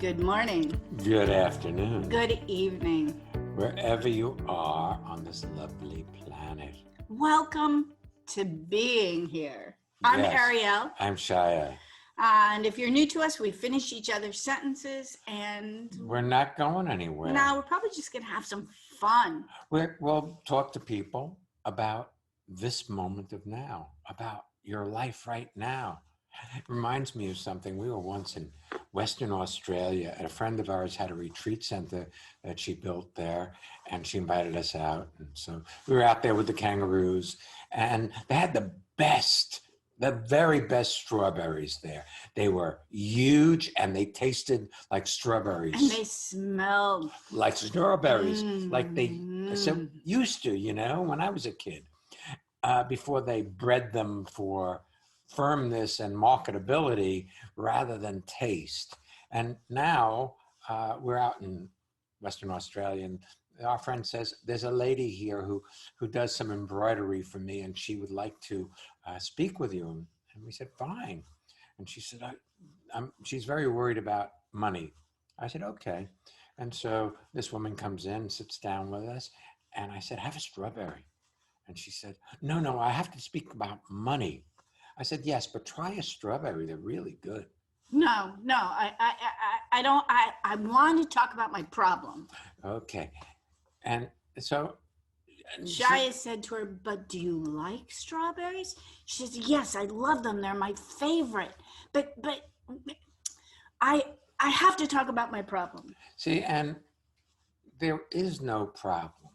Good morning. Good afternoon. Good evening. Wherever you are on this lovely planet. Welcome to being here. I'm Yes, Ariel. I'm Shia. And if you're new to us, we finish each other's sentences and We're not going anywhere. now we're probably just going to have some fun. We'll talk to people about this moment of now, about your life right now. It reminds me of something. We were once in Western Australia, and a friend of ours had a retreat center that she built there, and she invited us out. And so we were out there with the kangaroos, and they had the very best strawberries there. They were huge, and they tasted like strawberries. And they smelled like strawberries, like they so used to, when I was a kid, before they bred them for firmness and marketability rather than taste. And now we're out in Western Australia, and our friend says, there's a lady here who does some embroidery for me, and she would like to speak with you. And we said, fine. And she said, she's very worried about money. I said, okay. And so this woman comes in, sits down with us, and I said, have a strawberry. And she said, no, I have to speak about money. I said, yes, but try a strawberry. They're really good. No, I don't. I want to talk about my problem. Okay. And so Shia said to her, but do you like strawberries? She says, yes, I love them. They're my favorite. But I have to talk about my problem. See, and there is no problem.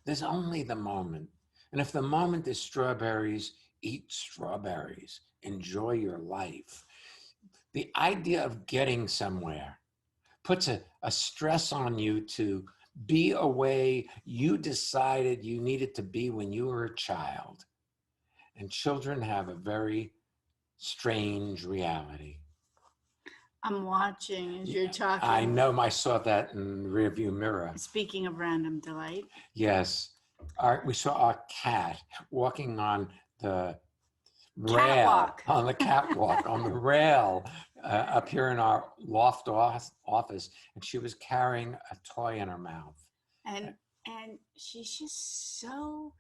There's only the moment. And if the moment is strawberries, eat strawberries. Enjoy your life. The idea of getting somewhere puts a stress on you to be a way you decided you needed to be when you were a child. And children have a very strange reality. I'm watching as you're talking. I know, I saw that in the rearview mirror. Speaking of random delight. Yes. We saw our cat walking on the Catwalk. on the catwalk, on the rail up here in our loft office, and she was carrying a toy in her mouth. And she's just so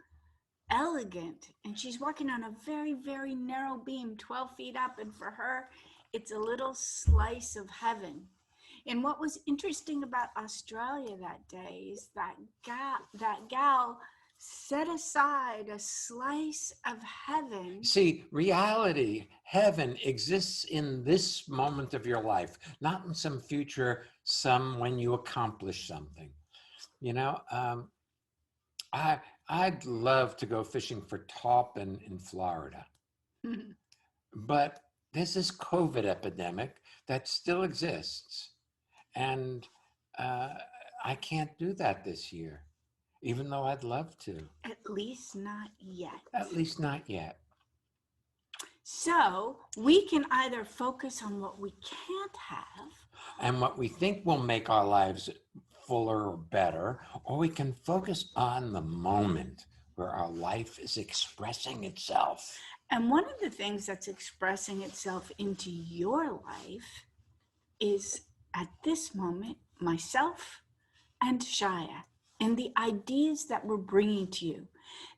elegant, and she's walking on a very, very narrow beam, 12 feet up, and for her, it's a little slice of heaven. And what was interesting about Australia that day is that gal set aside a slice of heaven. See, reality, heaven exists in this moment of your life, not in some future, when you accomplish something. I'd love to go fishing for tarpon in Florida, but there's this COVID epidemic that still exists, and I can't do that this year. Even though I'd love to. At least not yet. At least not yet. So we can either focus on what we can't have. And what we think will make our lives fuller or better, or we can focus on the moment where our life is expressing itself. And one of the things that's expressing itself into your life is, at this moment, myself and Shia. And the ideas that we're bringing to you.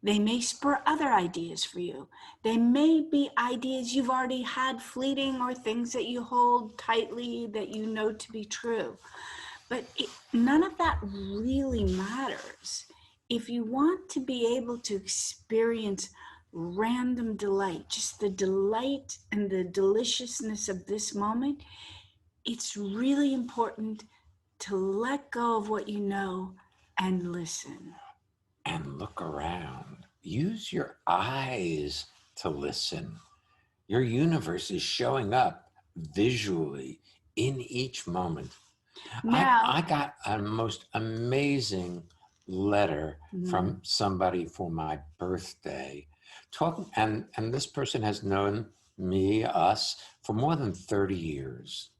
They may spur other ideas for you. They may be ideas you've already had fleeting, or things that you hold tightly that you know to be true. But none of that really matters. If you want to be able to experience random delight, just the delight and the deliciousness of this moment, it's really important to let go of what you know and listen. And look around. Use your eyes to listen. Your universe is showing up visually in each moment. Now, I got a most amazing letter from somebody for my birthday. And this person has known us, for more than 30 years.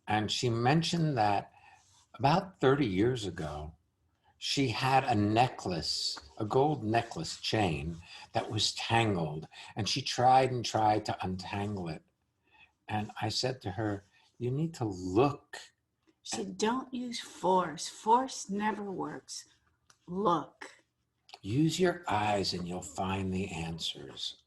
And she mentioned that about 30 years ago, she had a necklace, a gold necklace chain that was tangled, and she tried and tried to untangle it. And I said to her, you need to look She said, don't use force. Force never works. Look. Use your eyes and you'll find the answers.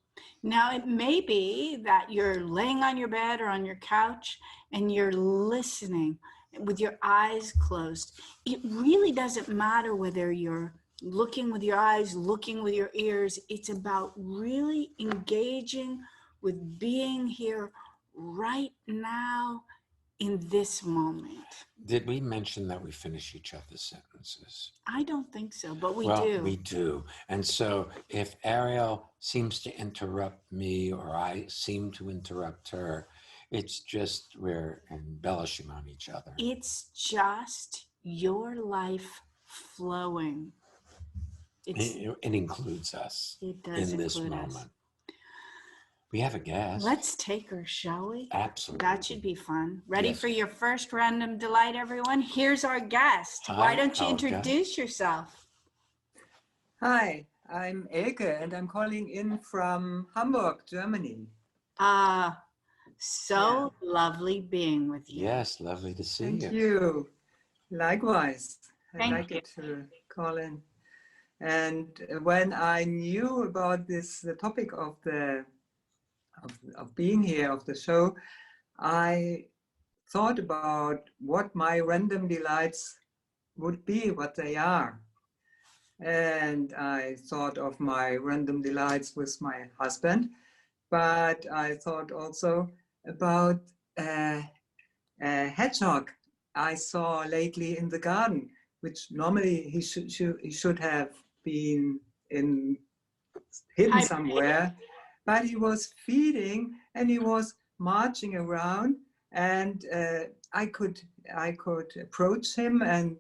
Now, it may be that you're laying on your bed or on your couch and you're listening with your eyes closed. It really doesn't matter whether you're looking with your eyes, looking with your ears. It's about really engaging with being here right now in this moment. Did we mention that we finish each other's sentences? I don't think so, but we Well, do. we do. And so if Ariel seems to interrupt me or I seem to interrupt her, it's just we're embellishing on each other. It's just your life flowing. It includes us It does in this include moment. us. We have a guest. Let's take her, shall we? Absolutely. That should be fun. Ready Yes. for your first random delight, everyone? Here's our guest. Hi, Why don't you Elke. introduce yourself? Hi, I'm Elke and I'm calling in from Hamburg, Germany. So lovely being with you. Yes, lovely to see Thank you. you. Likewise, I'd Thank like you. it to call in. And when I knew about the topic of being here, of the show, I thought about what my random delights would be, what they are. And I thought of my random delights with my husband, but I thought also about a hedgehog I saw lately in the garden, which normally he should have been hidden somewhere, but he was feeding and he was marching around, and I could approach him and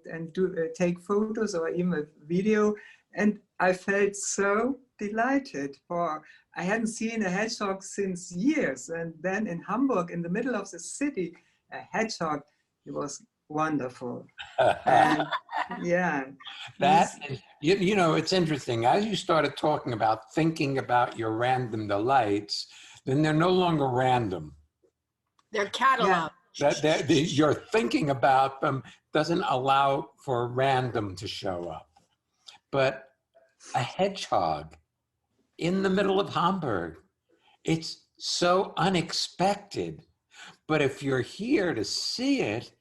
take photos or even a video, and I felt so delighted. For I hadn't seen a hedgehog since years, and then in Hamburg, in the middle of the city, a hedgehog. It was wonderful. And yeah, you know, it's interesting. As you started talking about thinking about your random delights, then they're no longer random. They're cataloged. You're thinking about them doesn't allow for random to show up. But a hedgehog in the middle of Hamburg, it's so unexpected. But if you're here to see it,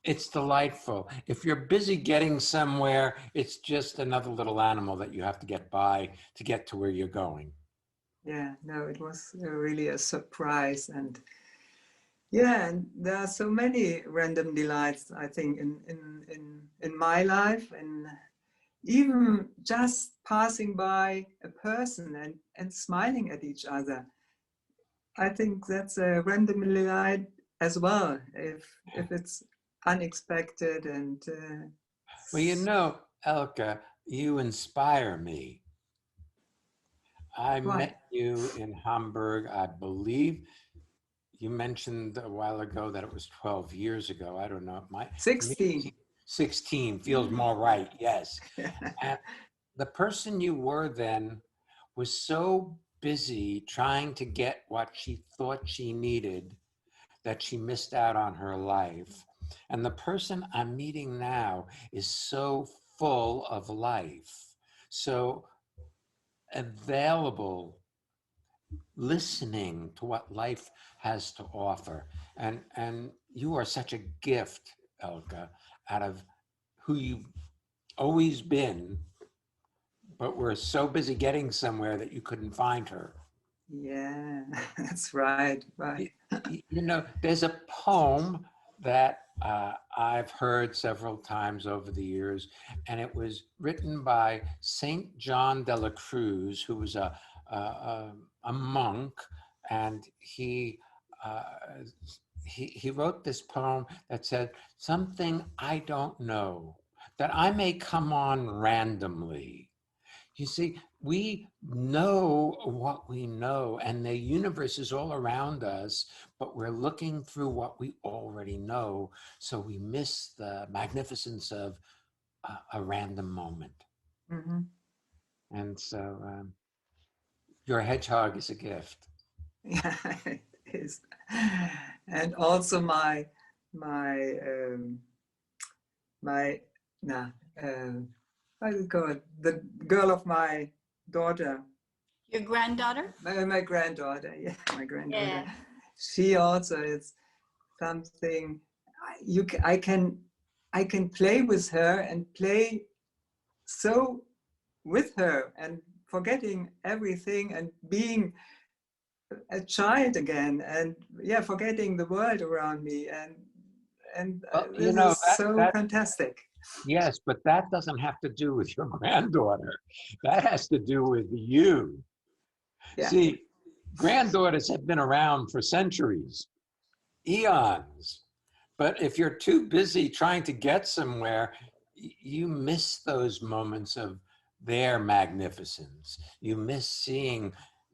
it's delightful. If you're busy getting somewhere, it's just another little animal that you have to get by to get to where you're going. Yeah, no, it was really a surprise. And yeah, and there are so many random delights, I think, in my life, and even just passing by a person and smiling at each other. I think that's a random delight as well, if it's unexpected. And well, you know, Elke, you inspire me. I met you in Hamburg, I believe. You mentioned a while ago that it was 12 years ago. I don't know. 16. 16 feels more right, yes. And the person you were then was so busy trying to get what she thought she needed that she missed out on her life. And the person I'm meeting now is so full of life, so available, listening to what life has to offer. And you are such a gift, Elke, out of who you've always been, but we're so busy getting somewhere that you couldn't find her. Yeah, that's right. You know, there's a poem that I've heard several times over the years, and it was written by Saint John de la Cruz, who was a monk, and he wrote this poem that said, "Something I don't know, that I may come on randomly." You see, we know what we know, and the universe is all around us, but we're looking through what we already know, so we miss the magnificence of a random moment. Mm-hmm. And so your hedgehog is a gift. Yeah, it is. And also my my, nah, how do you call it? The girl of my daughter. Your granddaughter? My granddaughter, yeah, my granddaughter. Yeah. She also is something I can play with her and play so with her and forgetting everything and being a child again and yeah, forgetting the world around me and Well, you this know, is so fantastic. yes, but that doesn't have to do with your granddaughter. That has to do with you. Yeah. See, granddaughters have been around for centuries, eons. But if you're too busy trying to get somewhere, you miss those moments of their magnificence. You miss seeing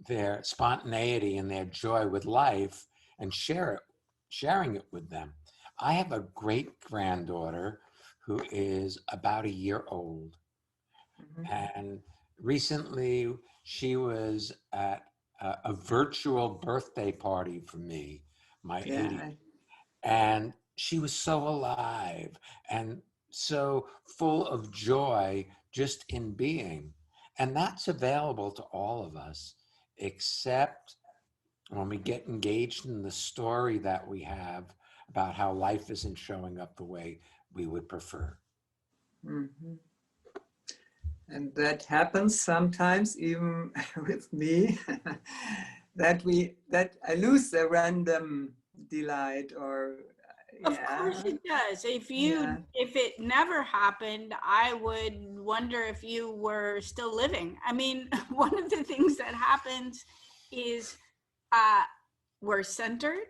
their spontaneity and their joy with life and sharing it with them. I have a great granddaughter who is about a year old. And recently she was at a virtual birthday party for me, my 80th. Yeah. And she was so alive and so full of joy just in being. And that's available to all of us, except when we get engaged in the story that we have about how life isn't showing up the way we would prefer. Mhm. And that happens sometimes even with me that I lose the random delight or Of course yeah, it does. yeah, If it never happened, I would wonder if you were still living. I mean, one of the things that happens is uh, we're centered,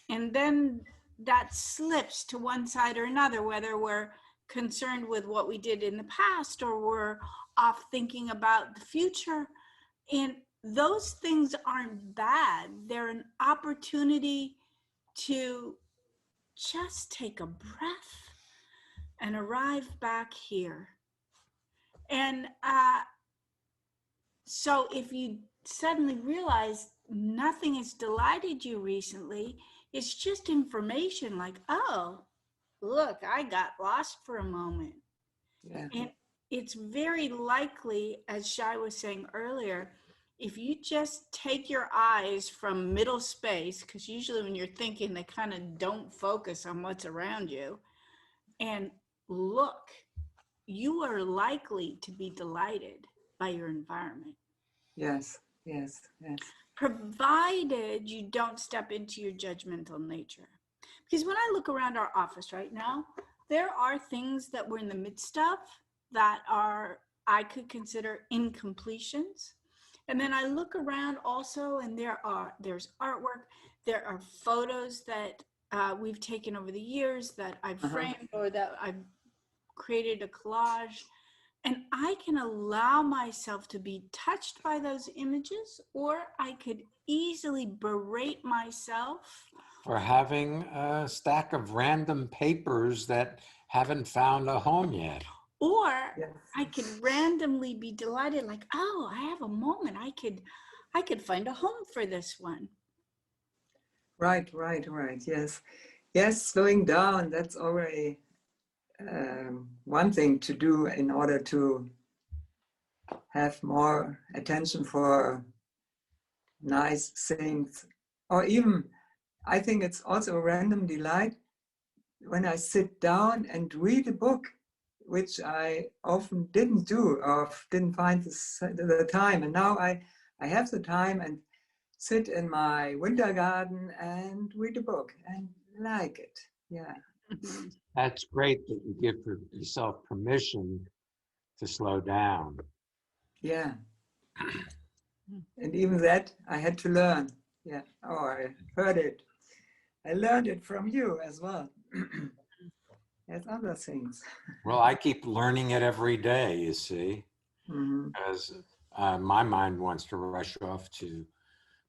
and then that slips to one side or another, whether we're concerned with what we did in the past or we're off thinking about the future. And those things aren't bad. They're an opportunity to just take a breath and arrive back here. And so if you suddenly realize nothing has delighted you recently, it's just information like, oh, look, I got lost for a moment. yeah, And it's very likely, as Shai was saying earlier, if you just take your eyes from middle space, because usually when you're thinking, they kind of don't focus on what's around you, and look, you are likely to be delighted by your environment, yes, yes, yes. provided you don't step into your judgmental nature. Because when I look around our office right now, there are things that we're in the midst of that are, I could consider incompletions. And then I look around also, and there's artwork, there are photos that we've taken over the years that I've framed or that I've created a collage. And I can allow myself to be touched by those images, or I could easily berate myself For having a stack of random papers that haven't found a home yet. or Yes. I could randomly be delighted, like, oh, I have a moment. I could find a home for this one. Right. Yes, yes. Slowing down. That's already one thing to do in order to have more attention for nice things, or even I think it's also a random delight when I sit down and read a book, which I often didn't do or didn't find the time. And now I have the time and sit in my winter garden and read a book and like it. Yeah. That's great that you give yourself permission to slow down. Yeah. And even that I had to learn. Yeah. Oh, I heard it. I learned it from you as well. There's other things. Well, I keep learning it every day, you see, Mm-hmm. as my mind wants to rush off to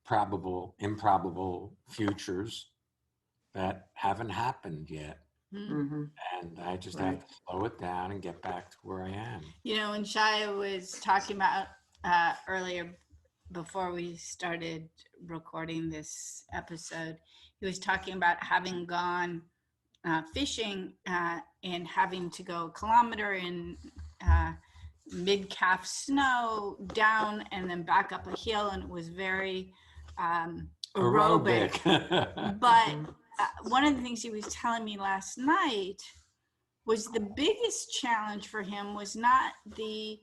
probable, improbable futures that haven't happened yet. Mm-hmm. And I just Right. have to slow it down and get back to where I am. You know, when Shia was talking about earlier, before we started recording this episode, he was talking about having gone fishing and having to go a kilometer in mid-calf snow down and then back up a hill, and it was very aerobic. But one of the things he was telling me last night was the biggest challenge for him was not the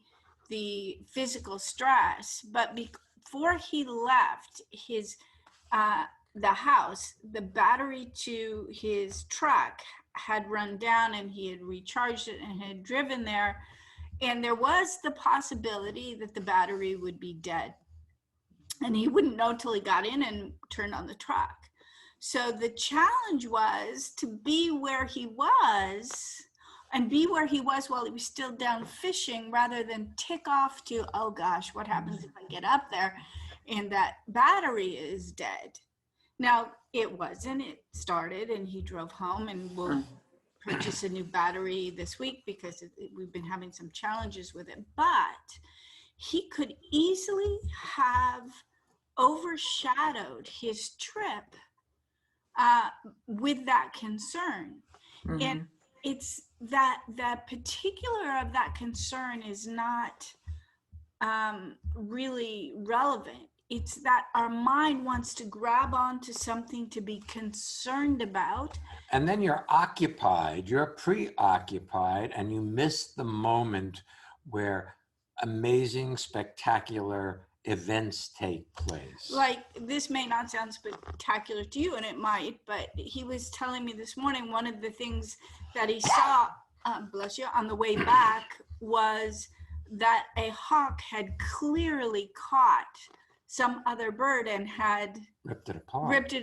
physical stress, but before he left his the house, the battery to his truck had run down, and he had recharged it and had driven there, and there was the possibility that the battery would be dead, and he wouldn't know till he got in and turned on the truck. So the challenge was to be where he was, and be where he was while he was still down fishing, rather than tick off to, oh gosh, what happens if I get up there and that battery is dead? Now, it wasn't. It started, and he drove home, and we'll purchase a new battery this week because we've been having some challenges with it. But he could easily have overshadowed his trip with that concern. And it's that particular of that concern is not really relevant. It's that our mind wants to grab onto something to be concerned about. And then you're occupied, you're preoccupied, and you miss the moment where amazing, spectacular events take place. Like, this may not sound spectacular to you, and it might, but he was telling me this morning one of the things that he saw, bless you, on the way back was that a hawk had clearly caught some other bird and had ripped it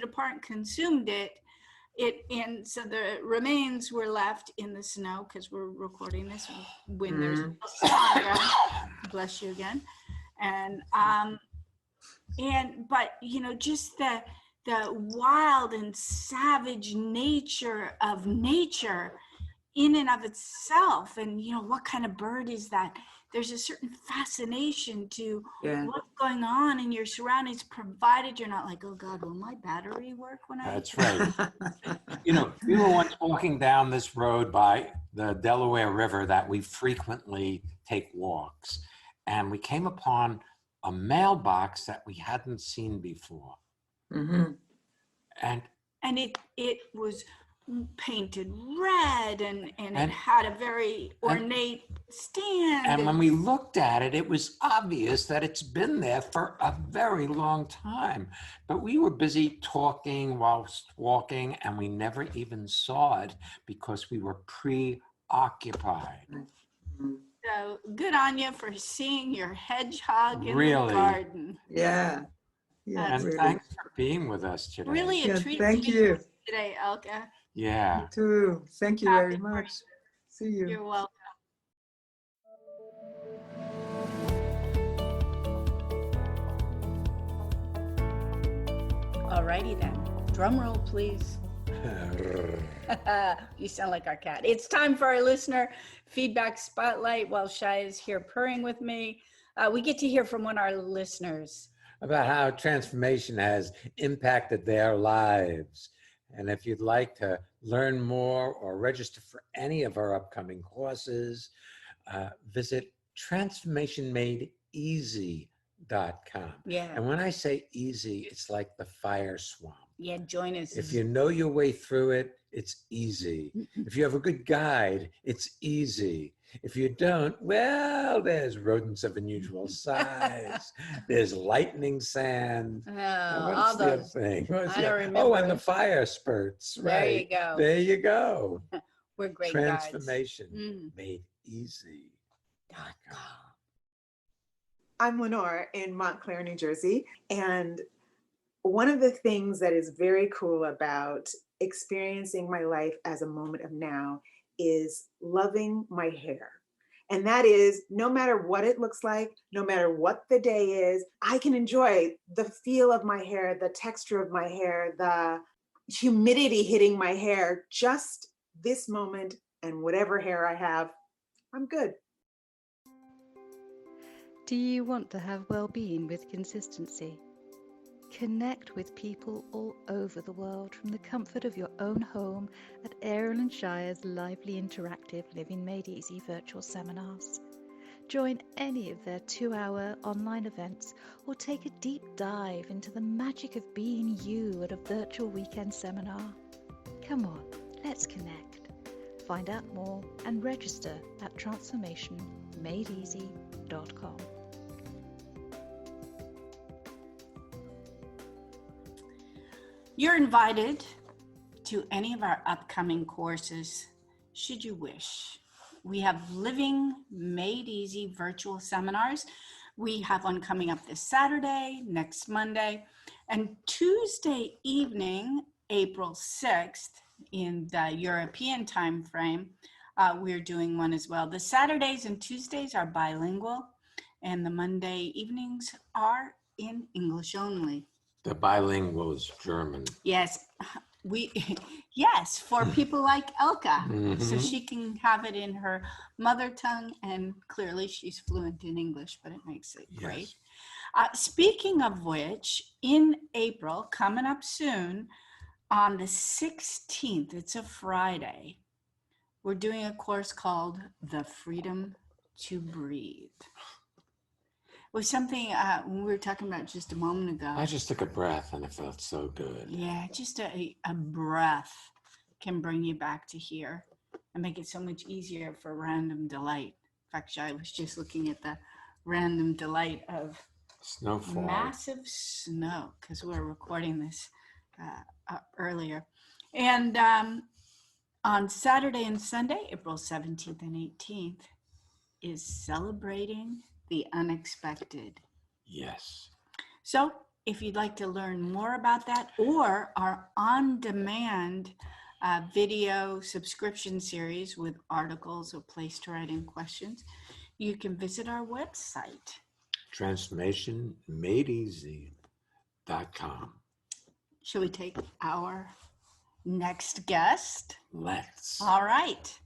apart and consumed it. And so the remains were left in the snow, because we're recording this when there's snow again. Bless you again. And but you know, just the wild and savage nature of nature in and of itself, and you know, what kind of bird is that? There's a certain fascination to what's going on in your surroundings, provided you're not like, oh God, will my battery work when I... That's right. You know, we were once walking down this road by the Delaware River that we frequently take walks, and we came upon a mailbox that we hadn't seen before. And it was painted red, and it had a very ornate stand. And when we looked at it, it was obvious that it's been there for a very long time. But we were busy talking whilst walking, and we never even saw it because we were preoccupied. So good on you for seeing your hedgehog in Really? the garden. Yeah. And really. thanks for being with us today. Really a treat thank to you. be today, Elka. Yeah. You too. Thank you Happy very much. See you. You're welcome. Alrighty then. Drum roll, please. You sound like our cat. It's time for our listener feedback spotlight while Shai is here purring with me. We get to hear from one of our listeners about how transformation has impacted their lives. And if you'd like to learn more or register for any of our upcoming courses, visit transformationmadeeasy.com. Yeah. And when I say easy, it's like the fire swamp. Yeah, join us. If you know your way through it, it's easy. If you have a good guide, it's easy. If you don't, well, there's rodents of unusual size. There's lightning sand. all those. Thing? I don't remember. Oh, and the fire spurts. There Right. you go. There you go. We're great Transformation made easy. I'm Lenore in Montclair, New Jersey. And one of the things that is very cool about experiencing my life as a moment of now is loving my hair. And that is, no matter what it looks like, no matter what the day is, I can enjoy the feel of my hair, the texture of my hair, the humidity hitting my hair, just this moment, and whatever hair I have, I'm good. Do you want to have well-being with consistency? Connect with people all over the world from the comfort of your own home at Aaron and Shire's lively interactive Living Made Easy virtual seminars. Join any of their 2-hour online events or take a deep dive into the magic of being you at a virtual weekend seminar. Come on, let's connect. Find out more and register at transformationmadeeasy.com. You're invited to any of our upcoming courses, should you wish. We have Living Made Easy virtual seminars. We have one coming up this Saturday, next Monday, and Tuesday evening, April 6th, in the European time frame, we're doing one as well. The Saturdays and Tuesdays are bilingual, and the Monday evenings are in English only. The bilingual is German. Yes, yes, for people like Elka, so Mhm. she can have it in her mother tongue, and clearly she's fluent in English, but it makes it great. Speaking of which, in April, coming up soon, on the 16th, it's a Friday, we're doing a course called The Freedom to Breathe. It was something we were talking about just a moment ago. I just took a breath and it felt so good. Yeah, just a breath can bring you back to here and make it so much easier for random delight. In fact, I was just looking at the random delight of Snowfall. massive snow, because we're recording this earlier. And on Saturday and Sunday, April 17th and 18th, is celebrating the unexpected. Yes. So if you'd like to learn more about that, or our on-demand video subscription series with articles or place to write in questions, you can visit our website. TransformationMadeEasy.com. Shall we take our next guest? Let's. All right.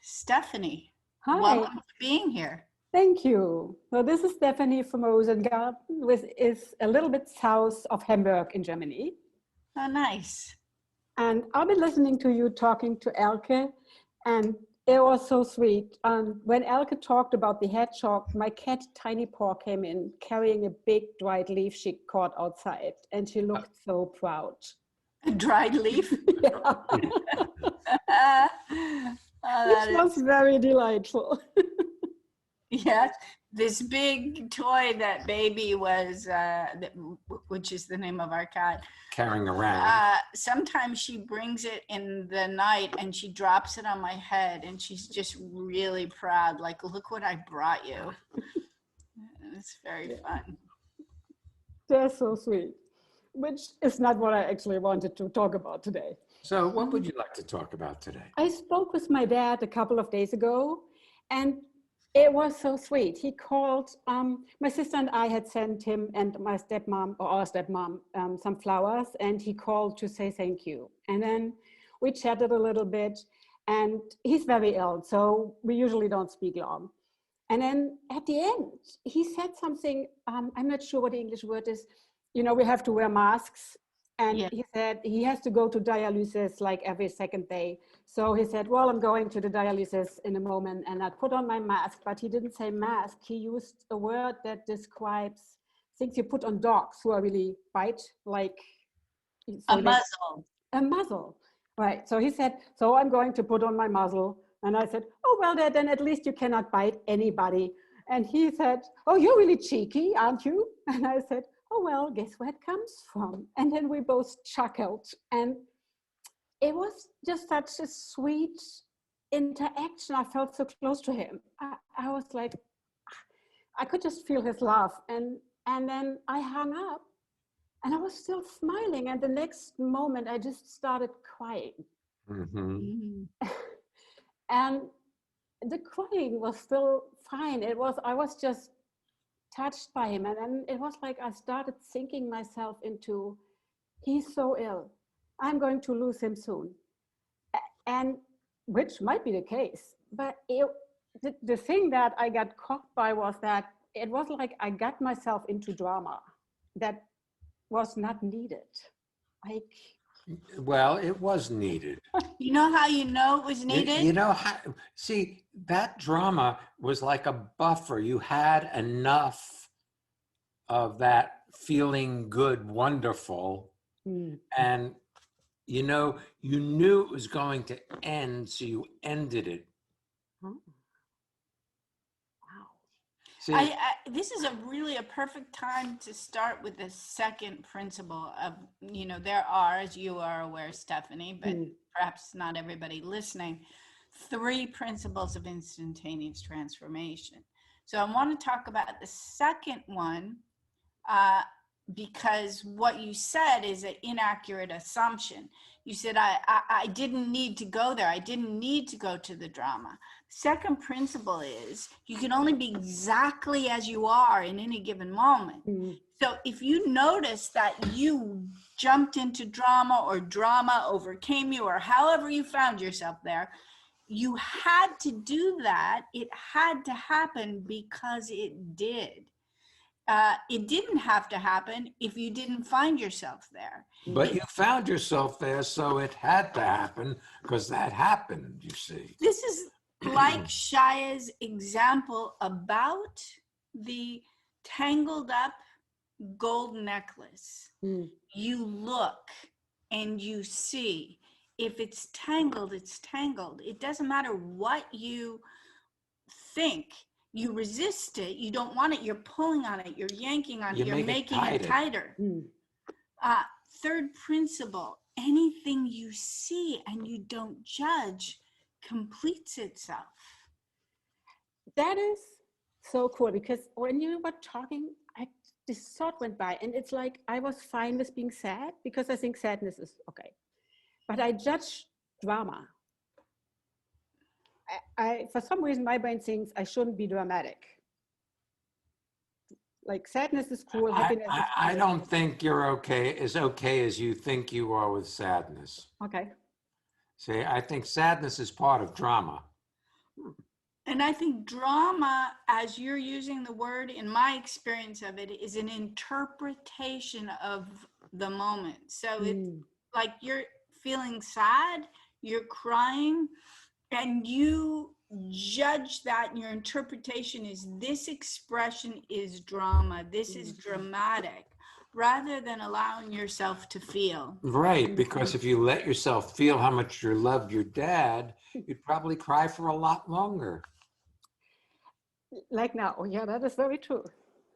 Stephanie, Hi, welcome to being here. thank you. So this is Stephanie from Rosengarten, which is a little bit south of Hamburg in Germany. Oh, nice. And I've been listening to you talking to Elke, and it was so sweet. When Elke talked about the hedgehog, my cat Tiny Paw came in carrying a big dried leaf she caught outside, and she looked so proud. A dried leaf. Yeah. Oh, Which was very delightful. yes, this big toy that baby was, which is the name of our cat. Carrying around. Sometimes she brings it in the night and she drops it on my head, and she's just really proud. Like, look what I brought you. It's very fun. They're so sweet, which is not what I actually wanted to talk about today. So what would you like to talk about today? I spoke with my dad a couple of days ago, and it was so sweet. He called, my sister and I had sent him and my stepmom, or our stepmom, some flowers, and he called to say thank you. And then we chatted a little bit, and he's very ill, so we usually don't speak long. And then at the end, he said something, I'm not sure what the English word is. You know, we have to wear masks. And Yeah. he said he has to go to dialysis like every second day. So he said, well, I'm going to the dialysis in a moment, and I put on my mask, but he didn't say mask. He used a word that describes things you put on dogs who are really bite, like A muzzle. a muzzle. Right. So he said, so I'm going to put on my muzzle. And I said, oh, well, then at least you cannot bite anybody. And he said, oh, you're really cheeky, aren't you? And I said, oh, well, guess where it comes from? And then we both chuckled. And it was just such a sweet interaction. I felt so close to him. I was like, I could just feel his love. And then I hung up, and I was still smiling. And the next moment, I just started crying. Mm-hmm. And the crying was still fine. I was just touched by him. And then it was like I started sinking myself into, he's so ill. I'm going to lose him soon. And which might be the case. But the thing that I got caught by was that it was like I got myself into drama. That was not needed. Like, Well, it was needed. You know how you know it was You, needed? you know how, see, that drama was like a buffer. You had enough of that feeling good, wonderful, and you know, you knew it was going to end, so you ended it. wow. See, This is really a perfect time to start with the second principle of, you know, there are, as you are aware, Stephanie, but perhaps not everybody listening, 3 principles of instantaneous transformation. So I want to talk about the second one because what you said is an inaccurate assumption. You said, I didn't need to go there. I didn't need to go to the drama. Second principle is you can only be exactly as you are in any given moment. So if you notice that you jumped into drama or drama overcame you or however you found yourself there, you had to do that. It had to happen because it did. It didn't have to happen if you didn't find yourself there. but you found yourself there, so it had to happen because that happened, you see. This is like Shaya's example about the tangled up gold necklace. You look and you see. If it's tangled, it's tangled. It doesn't matter what you think. You resist it. You don't want it. You're pulling on it. You're yanking on it. You're making it tighter. Third principle, anything you see and you don't judge completes itself. That is so cool, because when you were talking, this thought went by, and it's like I was fine with being sad because I think sadness is okay. But I judge drama. I for some reason, my brain thinks I shouldn't be dramatic. Like sadness is cool, happiness is cool. I don't think you're okay as you think you are with sadness. Okay. See, I think sadness is part of drama. And I think drama, as you're using the word, in my experience of it, is an interpretation of the moment. So it's like you're feeling sad, you're crying, and you judge that, and your interpretation is this expression is drama, this is dramatic, rather than allowing yourself to feel. Right, because if you let yourself feel how much you loved your dad, you'd probably cry for a lot longer. Like now, oh yeah, that is very true.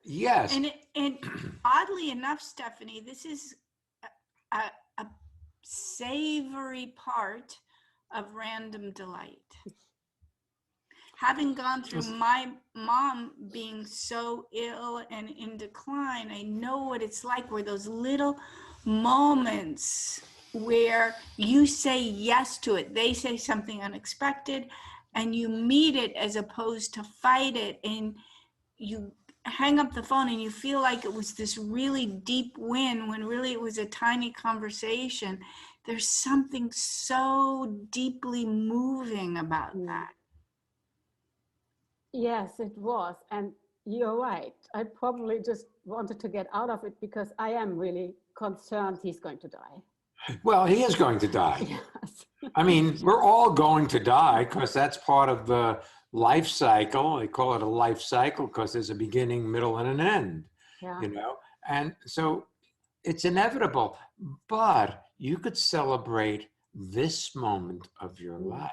Yes. And oddly enough, Stephanie, this is a savory part of random delight. Having gone through my mom being so ill and in decline, I know what it's like, where those little moments where you say yes to it, they say something unexpected, and you meet it as opposed to fight it, and you hang up the phone and you feel like it was this really deep win when really it was a tiny conversation. There's something so deeply moving about that. Yes, it was. And you're right. I probably just wanted to get out of it because I am really concerned he's going to die. Well, he is going to die. Yes. I mean, we're all going to die because that's part of the life cycle. They call it a life cycle because there's a beginning, middle, and an end, you know? And so it's inevitable, but you could celebrate this moment of your life.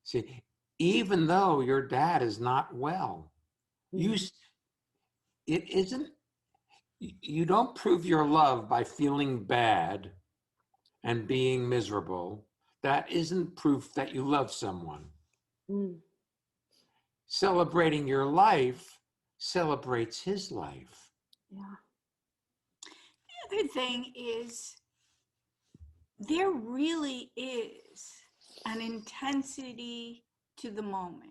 See, even though your dad is not well, you don't prove your love by feeling bad and being miserable. That isn't proof that you love someone. Celebrating your life celebrates his life. Yeah. The other thing is, there really is an intensity to the moment.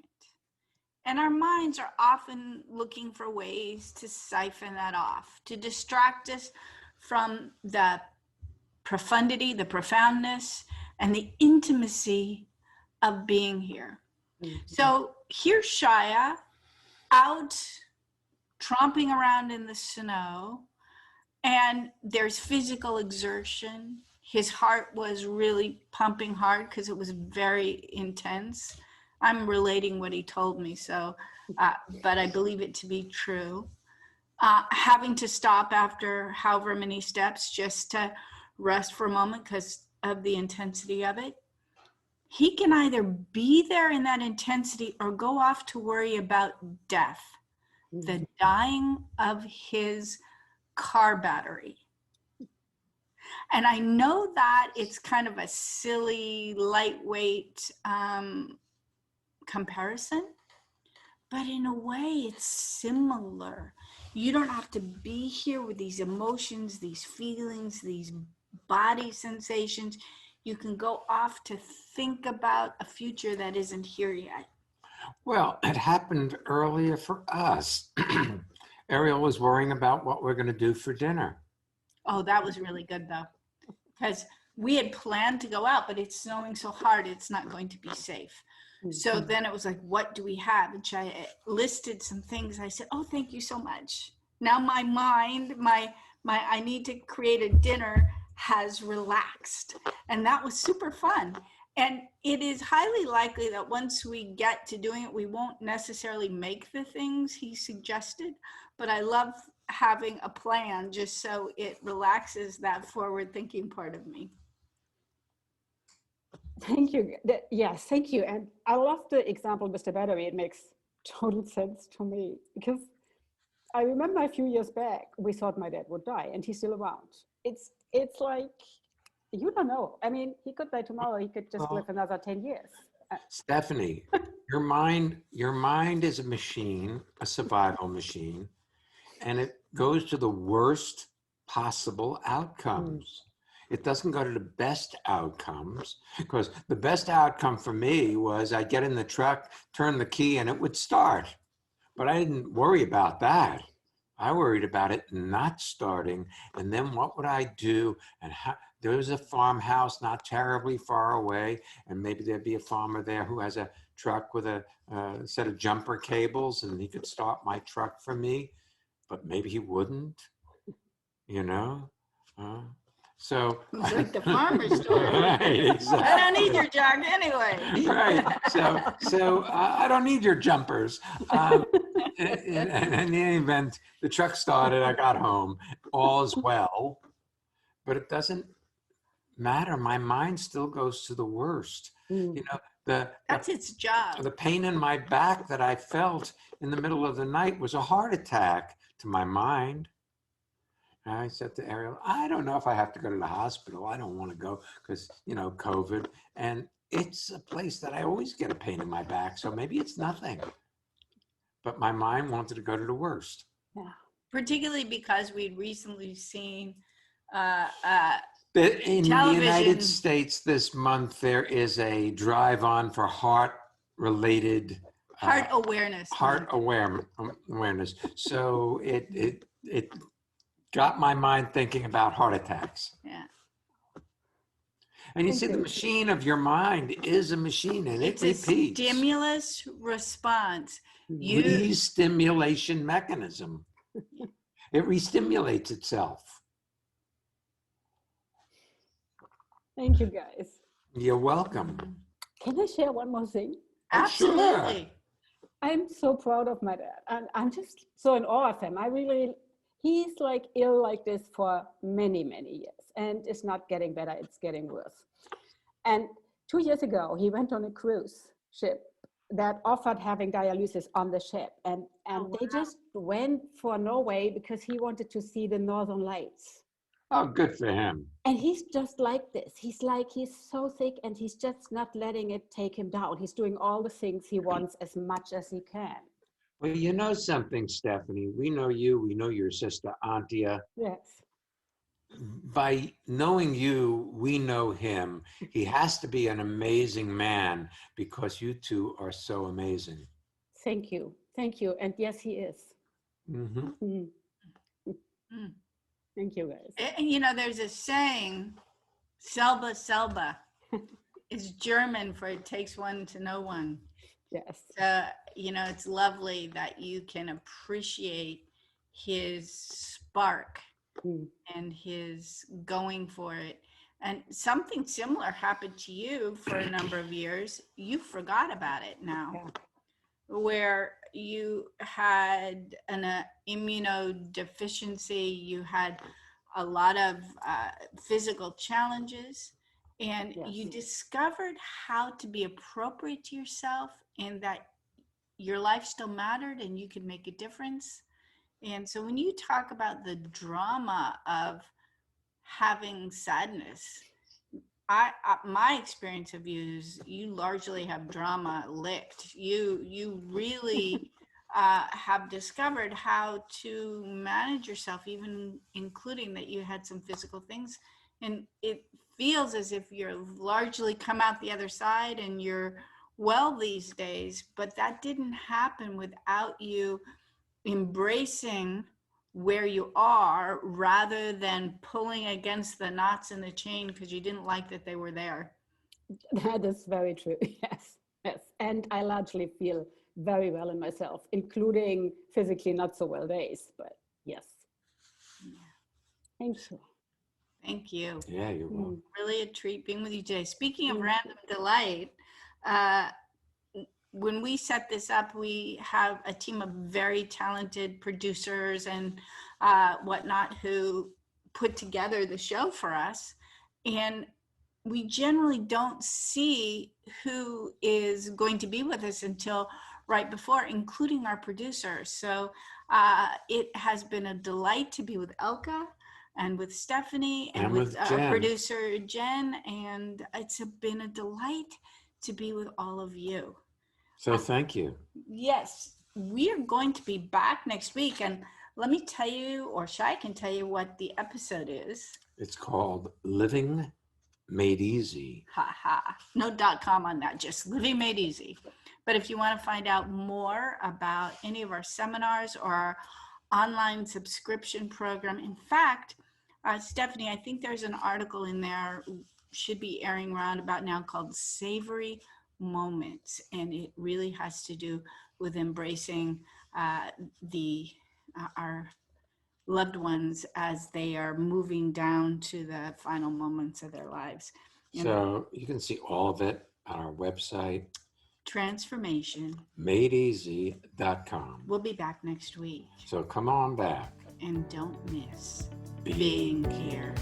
And our minds are often looking for ways to siphon that off, to distract us from the profundity, the profoundness, and the intimacy of being here. So here's Shaya out tromping around in the snow, And there's physical exertion. His heart was really pumping hard because it was very intense. I'm relating what he told me, so, but I believe it to be true. Having to stop after however many steps just to rest for a moment because of the intensity of it. He can either be there in that intensity or go off to worry about death, the dying of his car battery. And I know that it's kind of a silly, lightweight comparison, but in a way it's similar. You don't have to be here with these emotions, these feelings, these body sensations. You can go off to think about a future that isn't here yet. Well, it happened earlier for us. Ariel was worrying about what we're going to do for dinner. Oh, that was really good though, because we had planned to go out, but it's snowing so hard, it's not going to be safe. So then it was like, what do we have? And I listed some things. I said, oh, thank you so much. Now my mind, my I need to create a dinner has relaxed. And that was super fun. And it is highly likely that once we get to doing it, we won't necessarily make the things he suggested, but I love having a plan just so it relaxes that forward thinking part of me. Thank you. Yes, thank you. And I love the example, Mr. Battery. It makes total sense to me because I remember a few years back, we thought my dad would die and he's still around. It's like, you don't know. I mean, he could die tomorrow. He could just live another 10 years. Stephanie, your mind is a machine, a survival machine, and it goes to the worst possible outcomes. It doesn't go to the best outcomes, because the best outcome for me was I get in the truck, turn the key, and it would start. But I didn't worry about that. I worried about it not starting. And then what would I do? And how, there was a farmhouse not terribly far away, and maybe there'd be a farmer there who has a truck with a set of jumper cables, and he could start my truck for me, but maybe he wouldn't, you know? So it's like the farmer's story. Right, exactly. I don't need your jug anyway. Right. So I don't need your jumpers. In any event, the truck started. I got home. All is well, but it doesn't matter. My mind still goes to the worst. You know, that's its job. The pain in my back that I felt in the middle of the night was a heart attack to my mind. I said to Ariel, I don't know if I have to go to the hospital. I don't want to go because, you know, COVID. And it's a place that I always get a pain in my back. So maybe it's nothing. But my mind wanted to go to the worst. Yeah. Particularly because we'd recently seen in television. The United States this month, there is a drive on for heart-related heart awareness. Heart awareness. So it got my mind thinking about heart attacks. Yeah. And you see, the machine of your mind is a machine, and it repeats. It's a stimulus response. Re-stimulation mechanism. It re-stimulates itself. Thank you, guys. You're welcome. Can I share one more thing? Absolutely. Sure. I'm so proud of my dad, and I'm just so in awe of him. He's like ill like this for many, many years, and it's not getting better, it's getting worse. And 2 years ago, he went on a cruise ship that offered having dialysis on the ship. And they just went for Norway because he wanted to see the Northern Lights. Oh, good for him. And he's just like this. He's so sick, and he's just not letting it take him down. He's doing all the things he wants as much as he can. Well, you know something, Stephanie. We know you. We know your sister, Antia. Yes. By knowing you, we know him. He has to be an amazing man because you two are so amazing. Thank you. Thank you. And yes, he is. Mm-hmm. Thank you, guys. And you know, there's a saying, selber, selber. It's German for it takes one to know one. Yes. You know, it's lovely that you can appreciate his spark and his going for it. And something similar happened to you for a number of years. You forgot about it now, where you had an immunodeficiency, you had a lot of physical challenges, and you discovered how to be appropriate to yourself and that your life still mattered and you could make a difference. And so when you talk about the drama of having sadness, my experience of you is you largely have drama licked. You really have discovered how to manage yourself, even including that you had some physical things. And it feels as if you're largely come out the other side and you're well these days, but that didn't happen without you embracing where you are rather than pulling against the knots in the chain because you didn't like that they were there. That is very true. Yes. And I largely feel very well in myself, including physically not so well days, but yes. Thank you. Thank you. Yeah, you're welcome. Really a treat being with you today. Speaking of random delight, when we set this up, we have a team of very talented producers and whatnot who put together the show for us. And we generally don't see who is going to be with us until right before, including our producers. So it has been a delight to be with Elka and with Stephanie and with our producer Jen. And it's been a delight to be with all of you. So thank you. Yes, we are going to be back next week. And let me tell you, or Shai can tell you what the episode is. It's called Living Made Easy. No .com on that, just Living Made Easy. But if you want to find out more about any of our seminars or our online subscription program, in fact, Stephanie, I think there's an article in there, should be airing around about now, called Savory Moments, and it really has to do with embracing our loved ones as they are moving down to the final moments of their lives. So you can see all of it on our website, transformationmadeeasy.com. We'll be back next week. So come on back. And don't miss being here.